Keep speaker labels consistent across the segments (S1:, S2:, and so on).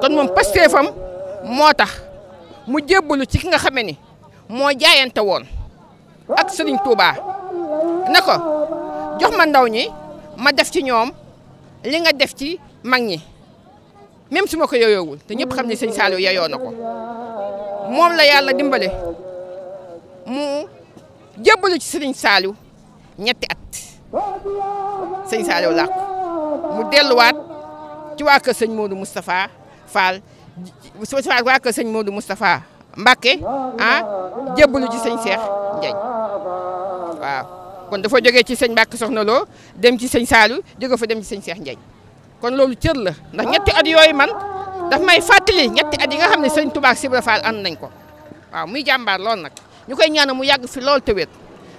S1: kon moom pasteefam moo tax mu jébbalu ci ki nga xamee ni moo jaayante woon ak Serigne Touba ne ko jox ma ndaw ñi ma def ci ñoom li nga def ci mag ñi même su ma ko yooyoowul te ñëpp xam ne sëñ Saliou yayoo na ko moom la yàlla dimbale mu jébbalu ci Serigne Saliou ñetti at sëñ Saliou làkk mu delluwaat ci waa kër sëñ Modou Moustapha Fall waa kër sëñ Modou Moustapha Mbacké jébbalu ci sëñ Cheikh Ndiagne waaw kon dafa jógee ci sëñ Mbacké Soxna Lo dem ci sëñ Saliou jóge fa dem ci sëñ Cheikh Ndiagne kon loolu cër la ndax ñetti at yooyu man daf may fàttali ñetti at yi nga xam ne sëñ Touba ak Sibra Fall ànd nañ ko waaw muy jàmbaar lool nag ñu koy ñaanal mu yàgg fi lool te wér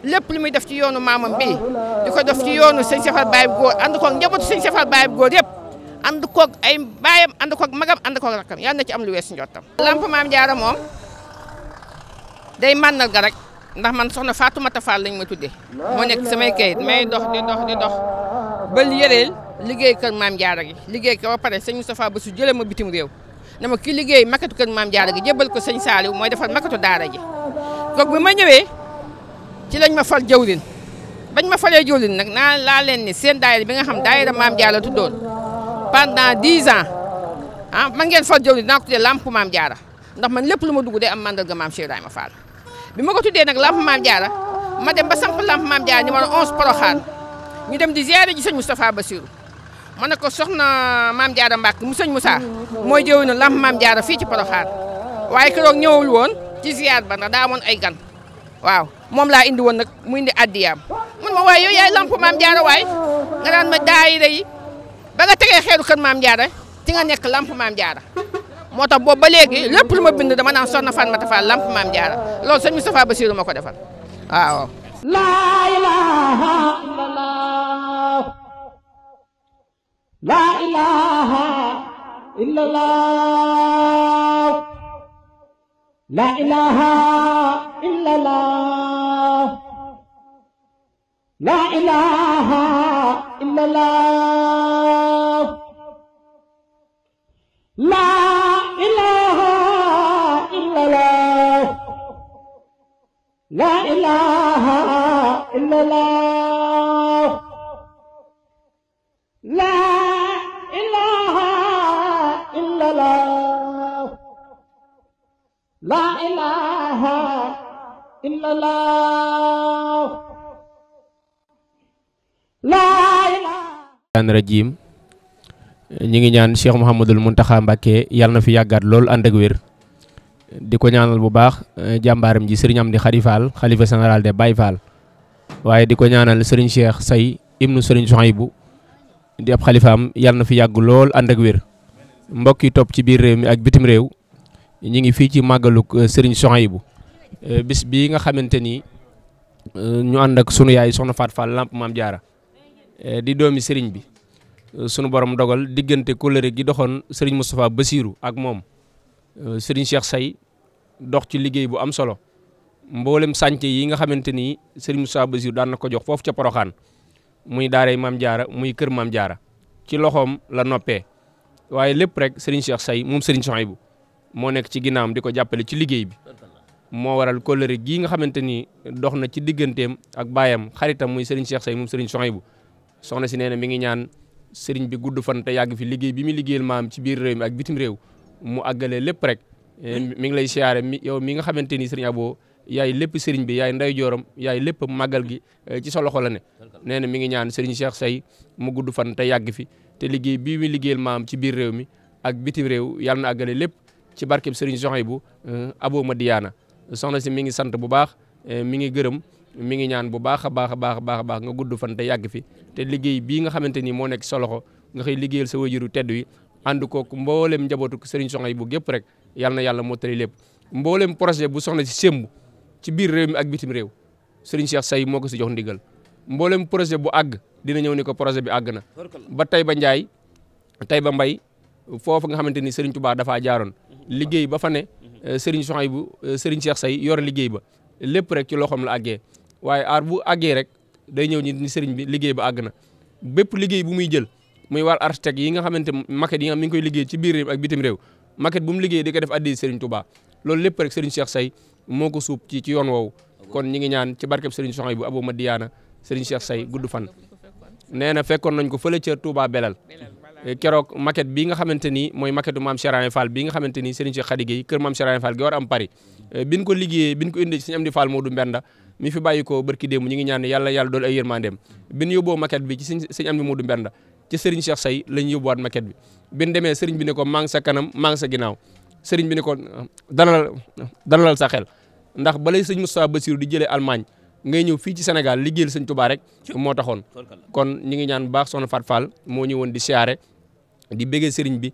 S1: lépp lu muy def ci yoonu maamam bi di ko def ci yoonu sëñ Cheikh Fall Baye góor ànd koog njabootu sëñ Cheikh Fall Baye góor yëpp ànd koog ay baayam ànd koog magam ànd koog rakkam yal na ci am lu weesu njottam. lamp Maam Jaara moom day mànnal ga rek ndax man soxna Fatoumata Fall lañ ma tuddee moo nekk samay kayit may dox di dox ba yëreel liggéey kër Maam Jaara gi liggéey ko ba pare sëñ Moustapha Bassou jëlee ma bitim réew ne ma ki liggéey maquette kër Maam Jaara gi jébbal ko sëñ Saliou mooy defar maquette daara ji kooku bi ma ñëwee ci lañ ma fal jawrin bañ ma falee jawrin nag naa laa leen ni seen daayira bi nga xam daayira Maam Jaara tuddoon pendant 10 ans man ngeen fal jawrin dinaa ko tuddee lamp Maam Jaara ndax man lépp lu ma dugg day am mandarga Maam Cheikh Ibrahima Fall bi ma ko tuddee nag lamp Maam Jaara ma dem ba samp lamp Maam Jaara numéro 11 Porokhane ñu dem di ziyaare ji sëñ Moustapha Bassirou ma ne ko soxna Maam Jaara Mbacke mu sëñ Moussa mooy jëwriñu lamp Maam Jaara fii ci Porokhane waaye keroog ñëwul woon ci ziyaar ba ndax daa amoon ay gan waaw moom laa indi woon nag mu indi addiyaam mun ma waaye yow yaay lamp Maam Jaara waay nga daan ma daayira yi ba nga tegee xeeru kër Maam Jaara ci nga nekk lamp Maam Jaara moo tax boobu ba léegi lépp lu ma bind dama naan soxna Fatoumata Fall lamp Maam Jaara loolu sëñ Moustapha Bassirou ma ko defal waaw.
S2: La ilaha illallah La ilaha illallah La ilaha illallah La ilaha illallah La ilaha illallah La ilaha illallah La ilaha illallah La ilaha illallah La ilaha
S3: rajim ñi ngi ñaan Cheikh Mouhamadoul Mountakha Mbacké yàlla na fi yàggaat lool ànd ak wér di ko ñaanal bu baax jàmbaaram ji Serigne Amdi Khady Fall xalifa général des Baye Fall waaye di ko ñaanal Serigne Cheikh Say ibnu Serigne Souhaïbou di ab xalifaam yàlla na fi yàgg lool ànd ak wér mbokk yi topp ci biir réew mi ak bitim réew ñi ngi fii ci màggaluk Serigne Souhaïbou bis bii nga xamante ni ñu ànd ak sunu yaay soxna Faat Fall lamp Maam Jaara di doomi Serigne bi sunu borom dogal diggante kóllëre gi doxoon Serigne Moustapha Bassirou ak moom Serigne Cheikh Say dox ci liggéey bu am solo mboolem sànce yi nga xamante ni Serigne Moustapha Bassirou daan na ko jox foofu ca Porokhane muy daaray Maam Jaara muy kër Maam Jaara ci loxoom la noppee waaye lépp rek Serigne Cheikh Say moom Serigne Souhaïbou moo nekk ci ginnaawam di ko jàppale ci liggéey bi moo waral kóllëre gii nga xamante ni dox na ci digganteem ak baayam xaritam muy Serigne Cheikh Say moom Serigne Souhaïbou soxna si nee na mi ngi ñaan Serigne bi gudd fan te yàgg fi liggéey bi mu liggéeyal maam ci biir réew mi ak bitim réew mu àggalee lépp rek mi ngi lay siyaare yow mi nga xamante ni Serigne Abo yaay lépp Serigne bi yaay nday jooram yaay lépp màggal gi ci sa loxo la ne nee na mi ngi ñaan Serigne Cheikh Say mu gudd fan te yàgg fi te liggéey bii mu liggéeyal maam ci biir réew mi ak bitim réew yàlla na àggale lépp ci barkeb Serigne Souhaïbou Abo Madiyana soxna si mi ngi sant bu baax mi ngi gërëm mi ngi ñaan bu baax a baax a baax a baax a baax nga gudd fan te yàgg fi te liggéey bii nga xamante ni moo nekk sa loxo nga xëy liggéeyal sa wajuru tedd wi ànd kook mboolem njabootu Serigne Souhaïbou gépp rek yàlla na yàlla mottali lépp mboolem projet bu soxna si sémb ci biir réew mi ak bitim réew Serigne Cheikh Say moo ko si jox ndigal mboolem projet bu àgg dina ñëw ni ko projet bi àgg na ba Taïba Ndiaye Taïba Mbaye foofu nga xamante ni Serigne Touba dafaa jaaroon liggéey ba fa ne Serigne Souhaïbou Serigne Cheikh Say yor liggéey ba lépp rek ci loxoom la àggee waaye aar bu àggee rek day ñëw ni Serigne bi liggéey ba àgg na bépp liggéey bu muy jël muy war architecte yi nga xamante maquette yi nga xam mi ngi koy liggéey ci biir réew ak bitim réew maquette bu mu liggéey di ko def addi Serigne Touba loolu lépp rek Serigne Cheikh Say moo ko suub ci yoon woowu kon ñi ngi ñaan ci barkeb Serigne Souhaïbou Abou Madiyana Serigne Cheikh Say gudd fan nee na fekkoon nañ ko fële ca Touba Belal keroog maquette bii nga xamante ni mooy maquette maam Cherain Fall bii nga xamante ni Serigne Cheikh Khady Gueye kër maam Cherain Fall gi war am Paris biñ ko liggéeyee biñ ko indi ci Serigne Amdi Fall Modou Mbenda mi fi bàyyi ko barki démb ñi ngi ñaan yàlla dool ay yërmandeem biñ yóbboo maquette bi ci Serigne Amdi Modou Mbenda ci Serigne Cheikh Say lañ yóbbuwaat maquette bi biñ demee Serigne bi ne ko maa ngi sa kanam maa ngi sa ginnaaw Serigne bi ne ko dalalal sa xel ndax balay sëñ Moustapha Bassirou di jëlee Allemagne ngay ñëw fii ci Sénégal liggéeyal sëñ Touba rek moo taxoon kon ñi ngi ñaan bu baax soxna Fat Fall moo ñëwoon di siyaare di béggee sëriñ bi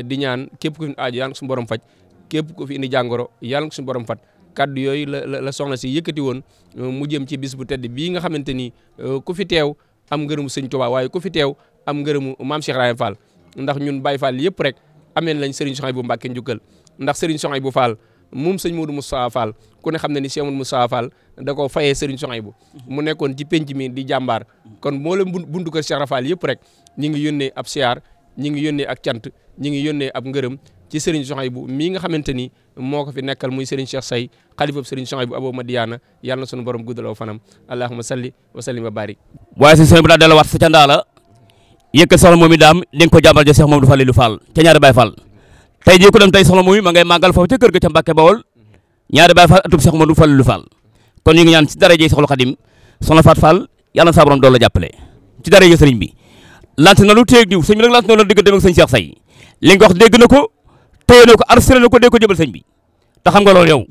S3: di ñaan képp ku fi aaju yàlla na ko suñu borom faj képp ku fi indi jàngoro yàlla na ko suñu borom faj kaddu yooyu la soxna si yëkkati woon mu jëm ci bis bu tedd bii nga xamante ni ku fi teew am ngërëmu sëñ Touba waaye ku fi teew am ngërëmu maam Cheikh Ibrahima Fall ndax ñun Baye Fall yëpp rek ameen lañ Serigne Souhaïbou Mbacké njukkal ndax Serigne Souhaïbou Fall moom sëñ Modou Moustapha Fall ku ne xam ne ni Cheikh Modou Moustapha Fall da koo fayee Serigne Souhaïbou mu nekkoon ci penc mi di jàmbaar kon moo la buntu kër Cheikh Rafal yëpp rek ñi ngi yónnee ab siyaar ñi ngi yónnee ak cant ñi ngi yónnee ab ngërëm ci Serigne Souhaïbou mii nga xamante ni moo ko fi nekkal muy Serigne Cheikh Say xalifab Serigne Souhaïbou Abou Madiyana yàlla na sunu borom guddaloo fanam allahumma salli wa sallim wa barik
S4: waaye si sëñ bi daa delluwaat sa ca ndaa la yëkkat soxna moom i daam di nga ko jàmbal ja Cheikh Mamadou Falilou Fall ca ñaari Baye Fall tey jii ku dem tey soxna moom ma ngay màggal foofu ca kër ga ca Mbàkke Bawol ñaari Baye Fall atub Cheikh Mamadou Falilou Fall kon ñu ngi ñaan ci daraje Cheikhul Khadim soxna Fat Fall yàlla na sa borom dool la jàppale ci daraje sëriñ bi lant na lu téeg diw sëñ bi nag lant na lu diggante ak sëñ Cheikh Say li nga wax dégg na ko téye na ko arrêté na ko dee ko jëbal sëñ bi te xam nga loolu yow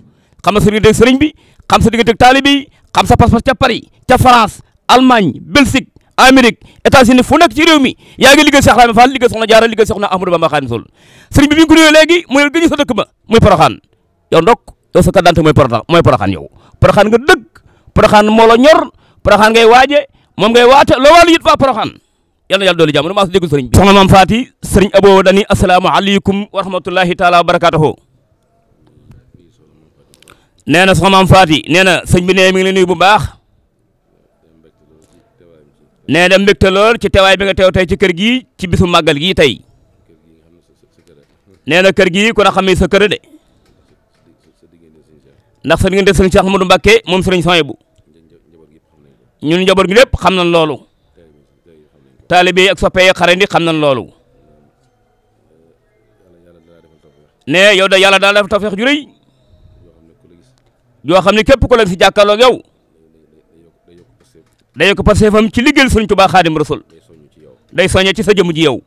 S4: xam nga sa diggante ak sëriñ bi xam sa diggante ak taalibe yi xam sa pas-pas ca Paris ca France Allemagne Belgique Amérique États-Unis fu nekk ci réew mi yaa ngi liggéey Cheikh Ibrahima Fall liggéey soxna Jaara liggéey soxna Ahmadou Bamba Xaadimu Rasuul sëriñ bi bi nga ko nuyoo léegi muy gëñu sa dëkk ba muy Poroxaan yow ndok yow sa kadante mooy Poroxaan yow Poroxaan nga dëkk Poroxaan moo la ñor Poroxaan ngay waaje moom ngay waate loo wàllu it waa Poroxaan yàlla na yàlla doolu jàmm nu maa su déglu sëriñ bi soxna maam Faati sëriñ Abo dani assalaamu aleykum wa rahmatullahi taala wa barakatuhu nee na soxna maam Faati nee na sëñ bi nee mi ngi leen nuyu bu baax nee da mbégte lool ci teewaay bi nga teew tey ci kër gi ci bisu màggal gi tey nee na kër gi ku na xam ne sa kër de ndax sa diggante sëriñ Cheikh Ahmadou Mbacké moom sëriñ Souhaïbou ñun njaboot gi lépp xam nañ loolu taalibe ak soppe yi xare ndi xam nañ loolu ne yow da yàlla daal dafa tawfeex ju rëy yoo xam ne képp ku la si jàkkaarloog yow day yokk pasteefam ci liggéeyal Sëriñ Tuubaa Xaadimu Rasuul day soññe ci sa jëmm ji yow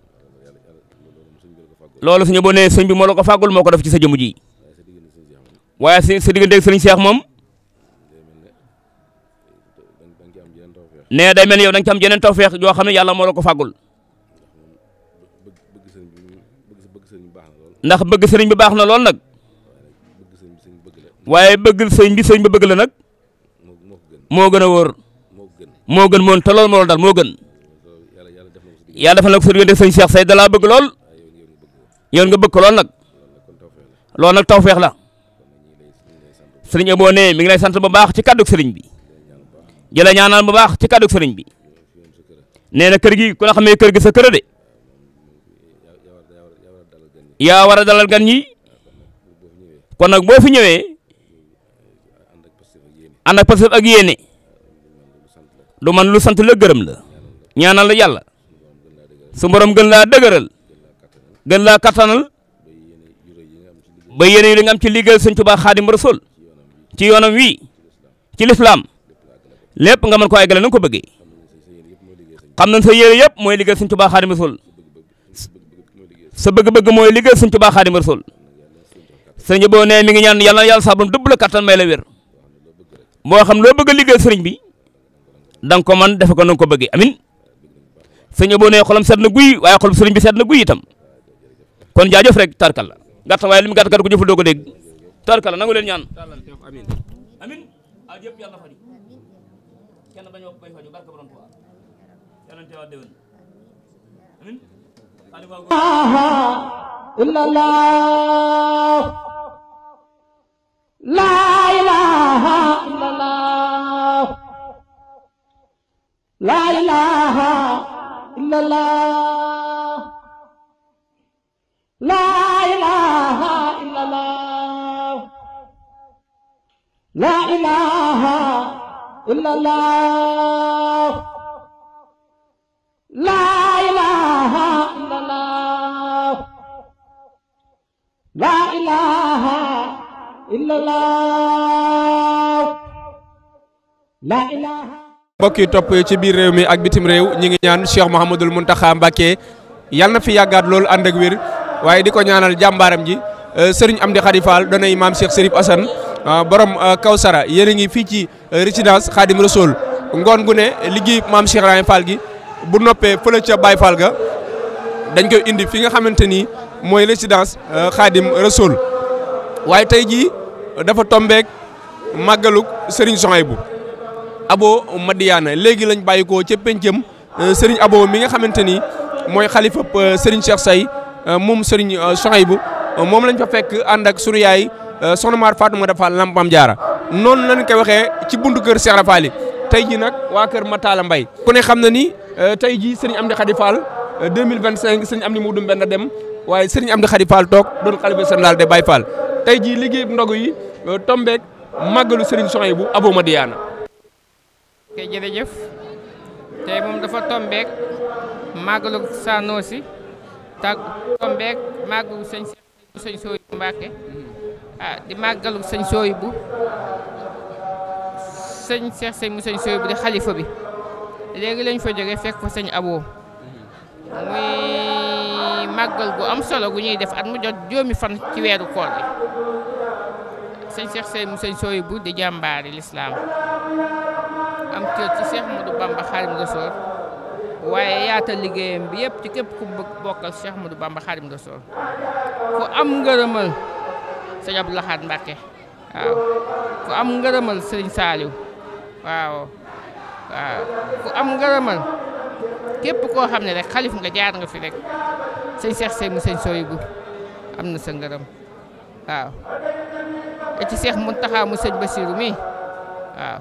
S4: loolu suñu boo nee sëñ bi moo la ko fàggul moo ko def ci sa jëmm ji waaye sa diggante ak Sëriñ Cheikh moom ne day mel ni yow da nga ci am jeneen tawfeex yoo xam ne yàlla moo la ko fàggul ndax bëgg sëriñ bi baax na lool nag waaye bëgg sëriñ bi bëgg la nag moo gën a wóor moo gën moon te loolu moo la dal moo gën yàlla defal na ko sa diggante sëriñ Cheikh Say da laa bëgg lool yow nga bëgg ko lool nag loolu nag tawfeex la sëriñ Abo ne mi ngi lay sant bu baax ci kàddug sëriñ bi jëla ñaanal bu baax ci kàddug sëriñ bi nee na kër gi ku la xamee kër gi sa kër de yaa war a dalal gan ñi kon nag boo fi ñëwee ànd ak pasif ak yéene du man lu sant la gërëm la ñaanal la yàlla su borom gën laa dëgëral gën laa kattanal ba yéene yi nga am ci liggéeyal Sëñ Tuubaa Xaadimu Rasuul ci yoonam wii ci lislaam lépp nga mën ko eggale na nga ko bëggee xam nañ sa yéene yëpp mooy liggéeyal Sëñ Tuubaa Xaadimu Rasuul sa bëgg-bëgg mooy liggéeyal Sëñ Tuubaa Xaadimu Rasuul sëñ boo nee mi ngi ñaan yàlla na yàlla sabam dëbb la kattan may la wér moo xam loo bëgg a liggéeyal sëriñ bi da nga ko man defe ko na nga ko bëggee amin sëñ boo nee xolam seet na guy waaye xol sëriñ bi seet na guy itam kon jaajëf rek tarkal la gàtt waaye li mu gàtt ko jëfal doo ko dégg tarkal la nangu leen ñaan amin amin a yëpp yàlla faju kenn bañ wax bay faju barka borom Tuubaa yàlla teewaat déwén amin
S2: illallah la ilaha illallah la ilaha illallah لا إله إلا الله لا إله إلا الله لا إله إلا الله لا إله.
S3: mbokk yi topp ci biir réew mi ak bitim réew ñi ngi ñaan Cheikh Mouhamadoul Mountakha Mbacké yàlla na fi yàggaat loolu ànd ak wér waaye di ko ñaanal jàmbaaram ji Serigne Amdi Khady Fall doonay maam Cheikh Serif Assane borom Kawsara yéen a ngi fii ci résidence Khadim Rassoul ngoon gu ne liggéey maam Cheikh Ibrahima Fall gi bu noppee fële ca Baye Fall ga dañ koy indi fi nga xamante ni mooy résidence Khadim Rassoul waaye tey jii dafa tombeek màggaluk Serigne Souhaïbou Abo Madiyana léegi lañ bàyyi ko ca pencam Serigne Abo mi nga xamante ni mooy xalifa Serigne Cheikh Say moom Serigne Souhaïbou moom lañ fa fekk ànd ak sunu yaay soxna Mar Fatoumata Fall Lampam Diara noonu lañ koy waxee ci buntu kër Cheikh Rafali tey jii nag waa kër Matala Mbaye ku ne xam na ni tey jii Serigne Amdi Khady Fall 2025 Serigne Amdi Moudou Mbenda dem waaye Serigne Amdi Khady Fall toog doon xalifa général de Baye Fall tey jii liggéey ndogu yi tombeek màggalu Serigne Souhaïbou Abo Madiyana.
S1: ok jërëjëf tey moom dafa tombeek màggalu Sanosi tak tombeek màggalu sëñ Souhaïbou Mbacké di màggalu sëñ Souhaïbou sëñ Cheikh Sey mu sëñ Souhaïbou di xalifa bi léegi lañ fa jógee fekk fa sëñ Abo muy màggal gu am solo gu ñuy def at mu jot juróomi fan ci weeru koor bi sëñ Cheikh Sey mu sëñ Souhaïbou di jàmbaari lislaam am cër ci Cheikh Ahmadou Bamba Khadim Rassoul waaye yaatal liggéeyam bi yëpp ci képp ku bëgg bokkal Cheikh Ahmadou Bamba Khadim Rassoul ku am ngërëmal sëñ Abdou Lahad Mbacké waaw ku am ngërëmal sëñ Saliou waaw ku am ngërëmal képp koo xam ne rek xalif nga jaar nga fi rek sëñ Cheikh Sey mu sëñ Souhaïbou am na sa ngërëm waaw te ci Cheikh Mountakha mu sëñ Bassirou mi waaw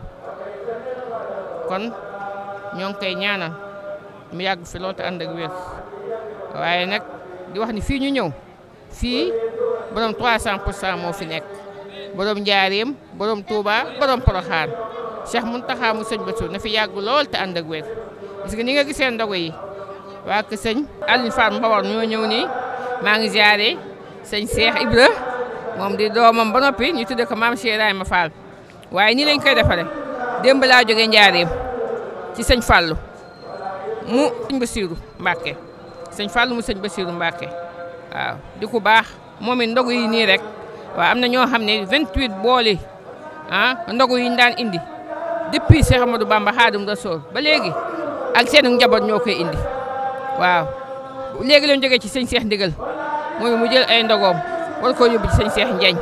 S1: kon ñoo ngi koy ñaanal mu yàgg fi lool te ànd ak wér waaye nag di wax ni fii ñu ñëw fii borom 300% moo fi nekk borom Njaaréem borom Touba borom Porokhane Cheikh Mountakha mu sëñ Bassirou na fi yàgg lool te ànd ak wér gis nga ni nga gisee ndogu yi waa kër sëñ Aline Fall Mbawar ñoo ñëw nii maa ngi ziare sëñ Cheikh Ibra moom di doomam ba noppi ñu tudde ko maam Cheikh Ibrahima Fall waaye nii lañ koy defale démb laa jógee Njaaréem ci sëñ Fallou mu sëñ Bassirou Mbacké sëñ Fallou mu sëñ Bassirou Mbacké waaw di ku baax moom it ndogu yi nii rek waaw am na ñoo xam ne 28 booli ndogu yi ñu daan indi depuis Cheikh Ahmadou Bamba Khadim Rassoul ba léegi ak seen njaboot ñoo koy indi waaw léegi lañ jógee ci sëñ Cheikh Ndigal mooy mu jël ay ndogoom war koo yóbbu ci sëñ Cheikh Ndiagne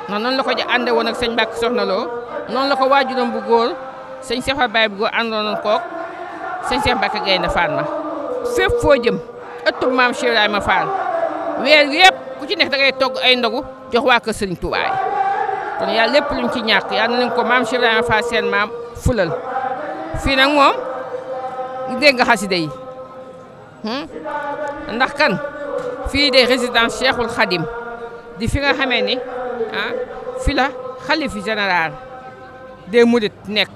S1: noonu la ko ànde woon ak sëñ Mbacké Soxna Lo noonu la ko waajuram bu góor sëñ Cheikh Baye bu góor àndoon kook sëñ Cheikh Mbacké Gaynde Fatma fépp foo jëm ëttub maam Cheikh Ibrahima Fall weer yëpp ku ci nekk da ngay togg ay ndogu jox waa kër Sëriñ Touba yi kon yàlla lépp luñ ci ñàkk yàlla nañ ko maam Cheikh Ibrahima Fall seen maam fulal fii nag moom dégg nga xasida yi ndax kan fii de résidence Cheikhul Khadim di fi nga xamee ni fi la xalifi général des Mourides nekk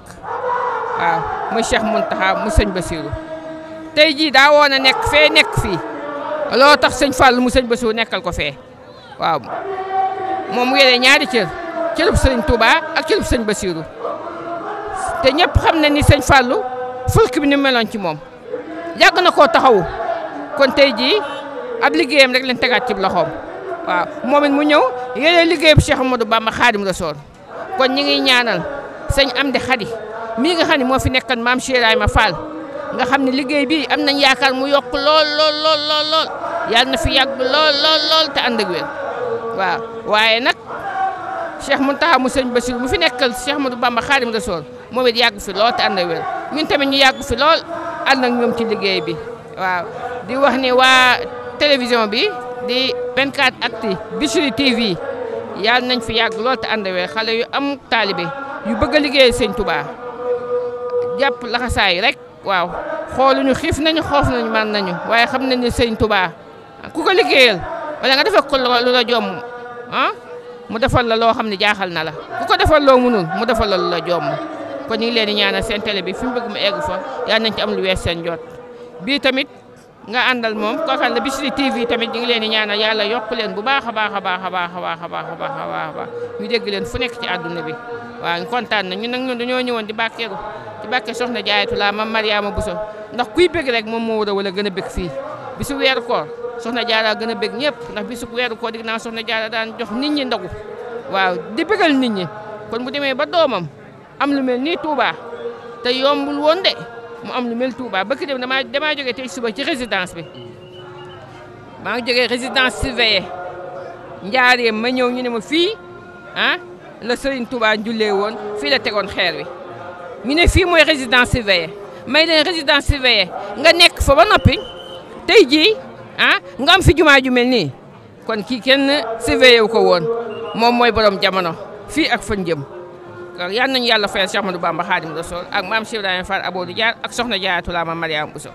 S1: waaw muy Cheikh Mountakha mu sëñ Bassirou tey jii daa woon a nekk fee nekk fii loo tax sëñ Fall mu sëñ Bassirou nekkal ko fee waaw moom mu yore ñaari cërub sëñ Touba ak cërub sëñ Bassirou te ñëpp xam na ni sëñ Fallu fulk bi ni meloon ci moom yàgg na koo taxawu kon tey jii ab liggéeyam rek leen tegaat ci loxoom waaw moom it mu ñëw yore liggéeyam Cheikh Ahmadou Bamba Khadim Rassoul kon ñi ngi ñaanal sëñ Amdi Khady mii nga xam ne moo fi nekkan maam Cheikh Ibrahima Fall nga xam ne liggéey bi am nañ yaakaar mu yokk lool yàlla na fi yàgg lool te ànd ak wér waaw waaye nag Cheikh Mountakha mu sëñ Bassirou mu fi nekkal Cheikh Ahmadou Bamba Khadim Rassoul moom it yàgg fi lool te ànd ak wér ñun tamit ñu yàgg fi lool ànd ak ñoom ci liggéey bi waaw di wax ni waa télévision bi di 24actu Bichri TV yàlla nañ fi yàgg lool te ànd ak wér xale yu am taalibe yu bëgg a liggéey sëñ Touba jàpp laxasaay rek waaw xooluñu xiif nañu xoof nañu man nañu waaye xam nañ ne sëñ Touba ku ko liggéeyal wala nga defee ko lu la jomm mu defal la loo xam ne jaaxal na la ku ko defal loo mënul mu defal la lu la jomm kon ñu ngi leen di ñaanal seen télé bi fi mu bëgg mu egg fa yal nañ ci am lu wees seen jot bii tamit nga àndal moom koo xam ne Bichri TV tamit ñu ngi leen di ñaanal yàlla yokk leen bu baax a baax a baax a baax a baax a baax a baax a baax ñu dégg leen fu nekk ci àdduna bi waaw kontaan na ñun nag ñun dañoo ñëwoon di bàkkeeru di bàkke soxna Jaayatulaa Mame Mariama Bousso ndax kuy bëgg rek moom moo war a gën a bëgg fii bisu weeru koor soxna Jaara gën a bëgg ñëpp ndax bisu weeru koor dig naa soxna Jaara daan jox nit ñi ndogu waaw di bëggal nit ñi kon bu demee ba doomam am lu mel nii Touba te yombul woon de mu am lu mel Touba bëgg dem damaa jógee tey suba ci résidence bi maa ngi jógee résidence surveillée Njaareem ma ñëw ñu ne ma fii la Serigne Touba njullee woon fii la tegoon xeer wi ñu ne fii mooy résidence surveillée may leen résidence surveillée nga nekk fa ba noppi tey jii nga am fi jumaa ju mel nii kon kii kenn surveillé wu ko woon moom mooy borom jamono fii ak fan jëm yal nañu yàlla fayal Cheikh Ahmadou Bamba Khadim Rassoul ak maam Cheikh Ibrahima Fall Abodou Diar ak soxna Jaaratullaa Mame Mariama Bousso